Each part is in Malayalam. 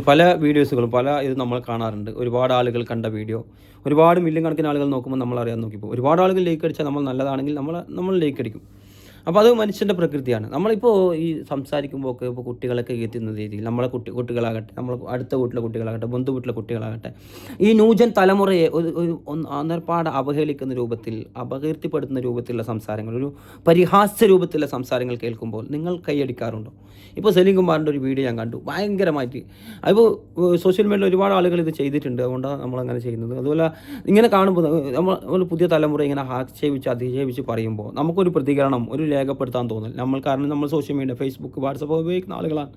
പല വീഡിയോസുകളും ഇത് നമ്മൾ കാണാറുണ്ട്. ഒരുപാട് ആളുകൾ കണ്ട വീഡിയോ, ഒരുപാട് മില്യൺ കണക്കിന് ആളുകൾ നോക്കുമ്പോൾ നമ്മൾ അറിയാൻ നോക്കിപ്പോൾ ഒരുപാട് ആളുകൾ ലൈക്ക് അടിച്ചാൽ നമ്മൾ നല്ലതാണെങ്കിൽ നമ്മൾ ലൈക്ക് അടിക്കും. അപ്പോൾ അത് മനുഷ്യൻ്റെ പ്രകൃതിയാണ്. നമ്മളിപ്പോൾ ഈ സംസാരിക്കുമ്പോൾ ഒക്കെ ഇപ്പോൾ കുട്ടികളൊക്കെ എത്തുന്ന രീതിയിൽ നമ്മളെ കുട്ടികളാകട്ടെ, നമ്മൾ അടുത്ത വീട്ടിലെ കുട്ടികളാകട്ടെ, ബന്ധു വീട്ടിലെ കുട്ടികളാകട്ടെ, ഈ ന്യൂജൻ തലമുറയെ ഒരു അന്നേരപ്പാട് അവഹേളിക്കുന്ന രൂപത്തിൽ, അപകീർത്തിപ്പെടുത്തുന്ന രൂപത്തിലുള്ള സംസാരങ്ങൾ, ഒരു പരിഹാസ്യ രൂപത്തിലുള്ള സംസാരങ്ങൾ കേൾക്കുമ്പോൾ നിങ്ങൾ കൈയടിക്കാറുണ്ടോ? ഇപ്പോൾ സലീം കുമാറിൻ്റെ ഒരു വീഡിയോ ഞാൻ കണ്ടു, ഭയങ്കരമായിട്ട്. അതിപ്പോൾ സോഷ്യൽ മീഡിയയിൽ ഒരുപാട് ആളുകൾ ഇത് ചെയ്തിട്ടുണ്ട്, അതുകൊണ്ടാണ് നമ്മളങ്ങനെ ചെയ്യുന്നത്. അതുപോലെ ഇങ്ങനെ കാണുമ്പോൾ നമ്മൾ പുതിയ തലമുറ ഇങ്ങനെ ആക്ഷേപിച്ച് അധിക്ഷേപിച്ച് പറയുമ്പോൾ നമുക്കൊരു പ്രതികരണം, ഒരു രേഖപ്പെടുത്താൻ തോന്നില്ല. കാരണം നമ്മൾ സോഷ്യൽ മീഡിയ, ഫേസ്ബുക്ക്, വാട്സപ്പ് ഉപയോഗിക്കുന്ന ആളുകളാണ്.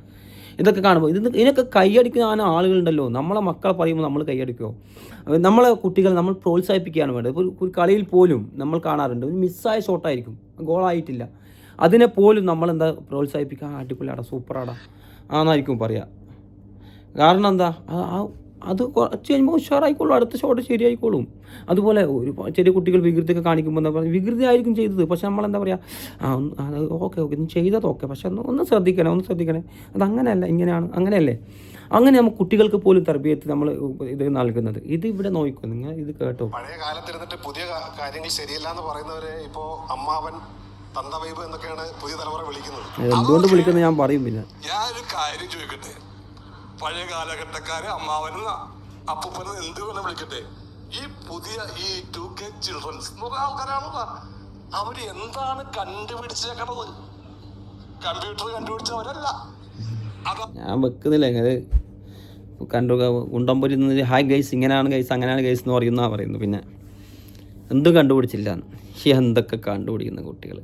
ഇതൊക്കെ കാണുമ്പോൾ ഇതിനൊക്കെ കൈയടിക്കുന്ന ആളുകളുണ്ടല്ലോ. നമ്മളെ മക്കളെ പറയുമ്പോൾ നമ്മൾ കൈയടിക്കുമോ? നമ്മളെ കുട്ടികൾ നമ്മൾ പ്രോത്സാഹിപ്പിക്കുകയാണ് വേണ്ടത്. ഇപ്പോൾ ഒരു കളിയിൽ പോലും നമ്മൾ കാണാറുണ്ട്, ഒരു മിസ്സായ ഷോട്ടായിരിക്കും, ഗോളായിട്ടില്ല, അതിനെപ്പോലും നമ്മളെന്താ പ്രോത്സാഹിപ്പിക്കുക, അടിപൊളിയാടാ, സൂപ്പറാടാ ആണെന്നായിരിക്കും പറയുക. കാരണം എന്താ, അത് കുറച്ച് കഴിയുമ്പോൾ ഉഷാറായിക്കോളും, അടുത്ത ഷോട്ട് ശരിയായിക്കോളും. അതുപോലെ ഒരു ചെറിയ കുട്ടികൾ വികൃതിയൊക്കെ കാണിക്കുമ്പോൾ എന്താ പറയുക, വികൃതി ആയിരിക്കും ചെയ്തത്, പക്ഷെ നമ്മളെന്താ പറയുക, ഓക്കെ നീ ചെയ്തത് ഓക്കെ, പക്ഷെ ഒന്ന് ശ്രദ്ധിക്കണേ, അതങ്ങനെയല്ല, ഇങ്ങനെയാണ്, അങ്ങനെയല്ലേ. അങ്ങനെ നമുക്ക് കുട്ടികൾക്ക് പോലും തർബീയത്ത് നമ്മൾ ഇത് നൽകുന്നത്. ഇത് ഇവിടെ നോക്കൂ, നിങ്ങൾ ഇത് കേട്ടോ. പഴയ കാലത്തിരുന്നിട്ട് പുതിയ കാര്യങ്ങൾ ശരിയല്ല എന്ന് പറയുന്നവരെ ഇപ്പോൾ അമ്മാവൻ, തന്തവൈബ് എന്നൊക്കെയാണ് പുതിയ തലമുറ വിളിക്കുന്നത്. എന്തുകൊണ്ട് വിളിക്കുന്നത് ഞാൻ പറയും. പിന്നെ ഞാനൊരു കാര്യം ചോദിക്കട്ടെ, പഴയ കാലഘട്ടക്കാര് അമ്മാവനും അപ്പൂപ്പനും എന്ത് വേണം വിളിക്കട്ടെ, ഈ പുതിയ ഈ 2K ചിൽഡ്രൻസ് എന്ന് പറഞ്ഞ ആൾക്കാരാണല്ലോ, അവര് എന്താണ് കണ്ടുപിടിച്ചേക്കണത്? കമ്പ്യൂട്ടർ കണ്ടുപിടിച്ചവരല്ല. ഞാൻ വെക്കുന്നില്ല ഇങ്ങനെ ഉണ്ടംപൊരി ഹായ് ഗൈസ്, ഇങ്ങനെയാണ് ഗൈസ്, അങ്ങനെയാണ് ഗൈസ് എന്ന് പറയുന്നത്. പിന്നെ എന്തും കണ്ടുപിടിച്ചില്ല. എന്തൊക്കെ കണ്ടുപിടിക്കുന്ന കുട്ടികൾ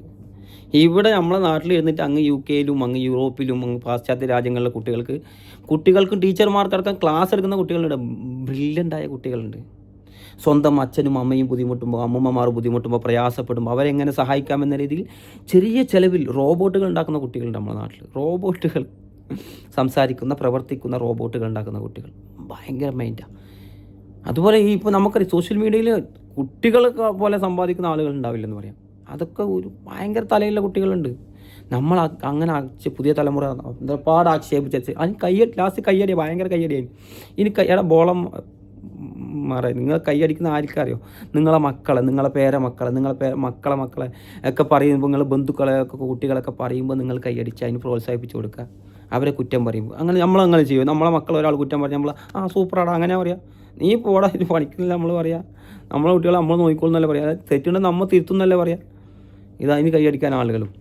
ഇവിടെ നമ്മളെ നാട്ടിൽ ഇരുന്നിട്ട് അങ്ങ് UK-യിലും അങ്ങ് യൂറോപ്പിലും അങ്ങ് പാശ്ചാത്യ രാജ്യങ്ങളിലെ കുട്ടികൾക്കും ടീച്ചർമാർക്കടക്കം ക്ലാസ് എടുക്കുന്ന കുട്ടികളുണ്ട്, ബ്രില്യൻ്റായ കുട്ടികളുണ്ട്. സ്വന്തം അച്ഛനും അമ്മയും ബുദ്ധിമുട്ടുമ്പോൾ, അമ്മൂമ്മമാർ ബുദ്ധിമുട്ടുമ്പോൾ, പ്രയാസപ്പെടുമ്പോൾ അവരെങ്ങനെ സഹായിക്കാമെന്ന രീതിയിൽ ചെറിയ ചിലവിൽ റോബോട്ടുകൾ ഉണ്ടാക്കുന്ന കുട്ടികളുണ്ട് നമ്മുടെ നാട്ടിൽ. റോബോട്ടുകൾ, സംസാരിക്കുന്ന, പ്രവർത്തിക്കുന്ന റോബോട്ടുകൾ ഉണ്ടാക്കുന്ന കുട്ടികൾ ഭയങ്കര മൈൻഡാണ്. അതുപോലെ ഇപ്പോൾ നമുക്കറിയാം സോഷ്യൽ മീഡിയയിൽ കുട്ടികളെ പോലെ സമ്പാദിക്കുന്ന ആളുകൾ ഉണ്ടാവില്ലെന്ന് പറയാം. അതൊക്കെ ഒരു ഭയങ്കര തലയിലുള്ള കുട്ടികളുണ്ട്. നമ്മൾ അങ്ങനെ പുതിയ തലമുറ ഒരുപാട് ആക്ഷേപിച്ചു. അതിന് ലാസ്റ്റ് കയ്യടി, ഭയങ്കര കയ്യടിയായി. ഇനി കയ്യടെ ബോളം മാറാം. നിങ്ങൾ കൈയടിക്കുന്ന ആർക്കറിയോ? നിങ്ങളെ മക്കളെ, നിങ്ങളെ പേരമക്കളെ, നിങ്ങളെ മക്കളെ ഒക്കെ പറയുമ്പോൾ, നിങ്ങൾ ബന്ധുക്കളെയൊക്കെ കുട്ടികളൊക്കെ പറയുമ്പോൾ നിങ്ങൾ കൈയടിച്ച് അതിന് പ്രോത്സാഹിപ്പിച്ച് കൊടുക്കുക. അവരെ കുറ്റം പറയുമ്പോൾ നമ്മളങ്ങനെ ചെയ്യും. നമ്മളെ മക്കൾ ഒരാൾ കുറ്റം പറഞ്ഞാൽ നമ്മൾ സൂപ്പറാടാ അങ്ങനെ പറയാം. നീ പോടാ, ഇത് പണിക്കുന്നില്ല നമ്മൾ പറയാം. നമ്മളെ കുട്ടികളെ നമ്മൾ നോക്കിക്കൊള്ളുന്നല്ലേ പറയാം. തെറ്റുണ്ടെങ്കിൽ നമ്മൾ തിരുത്തുന്നല്ലേ പറയാം. അതിന് കൈയടിക്കാൻ ആളുകളും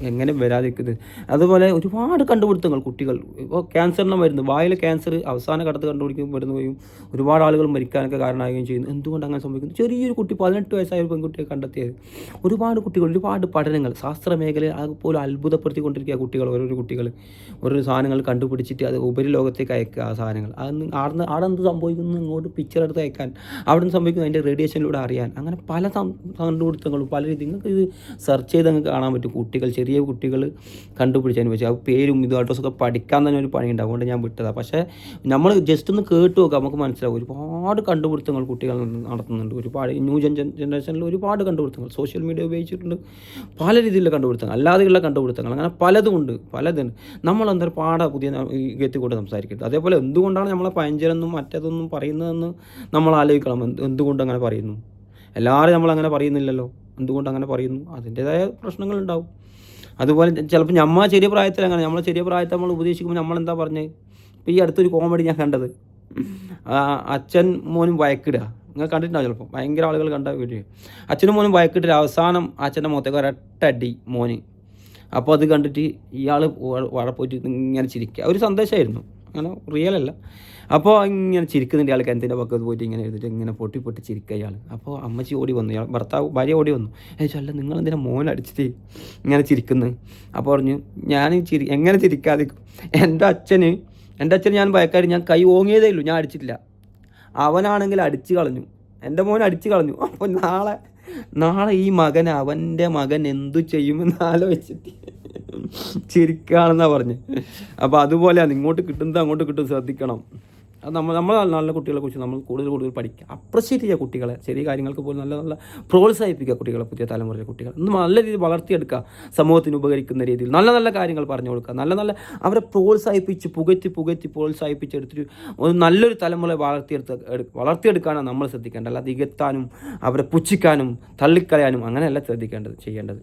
എങ്ങനെ വരാതിരിക്കുന്നത്. അതുപോലെ ഒരുപാട് കണ്ടുപിടുത്തങ്ങൾ കുട്ടികൾ. ഇപ്പോൾ ക്യാൻസറിന് മരുന്ന്, വായിലെ ക്യാൻസർ അവസാന ഘട്ടത്ത് മരുന്ന് പോയും ഒരുപാട് ആളുകൾ മരിക്കാനൊക്കെ കാരണമാവുകയും ചെയ്യുന്നു. എന്തുകൊണ്ട് അങ്ങനെ സംഭവിക്കുന്നു? ചെറിയൊരു കുട്ടി, 18 വയസ്സായ ഒരു പെൺകുട്ടിയെ കണ്ടെത്തിയത്. ഒരുപാട് കുട്ടികൾ, ഒരുപാട് പഠനങ്ങൾ, ശാസ്ത്ര മേഖലയെ അതുപോലെ അത്ഭുതപ്പെടുത്തിക്കൊണ്ടിരിക്കുക കുട്ടികൾ. ഓരോ സാധനങ്ങൾ കണ്ടുപിടിച്ചിട്ട് അത് ഉപരിലോകത്തേക്ക് അയക്കുക. ആ സാധനങ്ങൾ അവിടെ എന്ത് സംഭവിക്കുന്നു ഇങ്ങോട്ട് പിക്ചർ എടുത്ത് അയക്കാൻ, അവിടെ നിന്ന് സംഭവിക്കുന്നു അതിൻ്റെ റേഡിയേഷനിലൂടെ അറിയാൻ. അങ്ങനെ പല കണ്ടുപിടുത്തങ്ങളും പല രീതി നിങ്ങൾക്ക് ഇത് സെർച്ച് ചെയ്ത് നിങ്ങൾക്ക് കാണാൻ പറ്റും. ചെറിയ കുട്ടികൾ കണ്ടുപിടിച്ചതിന് വെച്ചാൽ ആ പേരും ഇതും അഡ്രസ്സൊക്കെ പഠിക്കാൻ തന്നെ ഒരു പണിയുണ്ട്. അതുകൊണ്ട് ഞാൻ വിട്ടതാണ്. പക്ഷേ നമ്മൾ ജസ്റ്റ് ഒന്ന് കേട്ട് നോക്കാം, നമുക്ക് മനസ്സിലാവും. ഒരുപാട് കണ്ടുപിടുത്തങ്ങൾ കുട്ടികൾ നടത്തുന്നുണ്ട്. ഒരുപാട് ന്യൂ ജനറേഷനിൽ ഒരുപാട് കണ്ടുപിടുത്തങ്ങൾ സോഷ്യൽ മീഡിയ ഉപയോഗിച്ചിട്ടുണ്ട്. പല രീതിയിലുള്ള കണ്ടുപിടുത്തങ്ങൾ, അല്ലാതെയുള്ള കണ്ടുപിടുത്തങ്ങൾ, അങ്ങനെ പലതുമുണ്ട്. നമ്മളെന്തായാലും പുതിയ എത്തിക്കൊണ്ട് സംസാരിക്കരുത്. അതേപോലെ എന്തുകൊണ്ടാണ് നമ്മളെ പഴഞ്ചനെന്നും മറ്റതൊന്നും പറയുന്നതെന്ന് നമ്മൾ ആലോചിക്കണം. എന്തുകൊണ്ട് അങ്ങനെ പറയുന്നു? എല്ലാവരും നമ്മളങ്ങനെ പറയുന്നില്ലല്ലോ. എന്തുകൊണ്ട് അങ്ങനെ പറയുന്നു? അതിൻ്റേതായ പ്രശ്നങ്ങളുണ്ടാവും. അതുപോലെ ചിലപ്പോൾ ചെറിയ പ്രായത്തിൽ അങ്ങനെ ചെറിയ പ്രായത്തിൽ നമ്മൾ ഉപദേശിക്കുമ്പോൾ നമ്മളെന്താ പറഞ്ഞത്? ഇപ്പോൾ ഈ അടുത്തൊരു കോമഡി ഞാൻ കണ്ടത്, അച്ഛൻ മോനും വഴക്കിടുക. നിങ്ങൾ കണ്ടിട്ടുണ്ടാവും ചിലപ്പോൾ, ഭയങ്കര ആളുകൾ കണ്ട വീഡിയോ. അച്ഛനും മോനും വഴക്കിട്ടിട്ട് അവസാനം അച്ഛൻ്റെ മുഖത്തേക്ക് ഒരൊറ്റടി മോന്. അപ്പോൾ അത് കണ്ടിട്ട് ഇയാൾ പോയിട്ട് ഇങ്ങനെ ചിരിക്കുക. ഒരു സന്ദേശമായിരുന്നു, അങ്ങനെ റിയൽ അല്ല. അപ്പോൾ ഇങ്ങനെ ചിരിക്കുന്നുണ്ട് ഇയാൾക്ക്. എന്തിൻ്റെ പക്കത്ത് പോയിട്ട് ഇങ്ങനെ എഴുതിയിട്ട് ഇങ്ങനെ പൊട്ടി ചിരിക്കുക ഇയാൾ. അപ്പോൾ അമ്മച്ചി ഓടി വന്നു, ഇയാൾ ഭാര്യ ഓടി വന്നു. അല്ല നിങ്ങളെന്തിനാ മോൻ അടിച്ചിട്ട് ഇങ്ങനെ ചിരിക്കുന്നത്? അപ്പോൾ പറഞ്ഞു, ഞാൻ എങ്ങനെ ചിരിക്കാതിരിക്കും? എൻ്റെ അച്ഛന് ഞാൻ ഭയക്കാരി, ഞാൻ കൈ ഓങ്ങിയതേ ഉള്ളൂ, ഞാൻ അടിച്ചിട്ടില്ല. അവനാണെങ്കിൽ അടിച്ചു കളഞ്ഞു, എൻ്റെ മോൻ അടിച്ചു കളഞ്ഞു. അപ്പോൾ നാളെ ഈ അവൻ്റെ മകൻ എന്തു ചെയ്യുമെന്ന് ആലോചിച്ചിട്ട് ചിരിക്കുകയാണെന്നാണ് പറഞ്ഞ്. അപ്പോൾ അതുപോലെയാണ്, ഇങ്ങോട്ട് കിട്ടുന്നത് അങ്ങോട്ട് കിട്ടും, ശ്രദ്ധിക്കണം. അത് നമ്മൾ നല്ല കുട്ടികളെ കുറിച്ച് നമ്മൾ കൂടുതൽ പഠിക്കുക, അപ്രിഷ്യേറ്റ് ചെയ്യുക കുട്ടികളെ, ചെറിയ കാര്യങ്ങൾക്ക് പോലും നല്ല പ്രോത്സാഹിപ്പിക്കുക കുട്ടികളെ, പുതിയ തലമുറയിലെ കുട്ടികൾ ഇന്ന് നല്ല രീതിയിൽ വളർത്തിയെടുക്കുക, സമൂഹത്തിന് ഉപകരിക്കുന്ന രീതിയിൽ നല്ല കാര്യങ്ങൾ പറഞ്ഞു കൊടുക്കുക, നല്ല അവരെ പ്രോത്സാഹിപ്പിച്ച് പുകറ്റി പ്രോത്സാഹിപ്പിച്ചെടുത്തിട്ട് ഒരു നല്ലൊരു തലമുറയെ വളർത്തിയെടുക്കാനാണ് നമ്മൾ ശ്രദ്ധിക്കേണ്ടത്. അല്ലാതെ ഇകത്താനും അവരെ പുച്ഛിക്കാനും തള്ളിക്കളയാനും അങ്ങനെയല്ല ചെയ്യേണ്ടത്.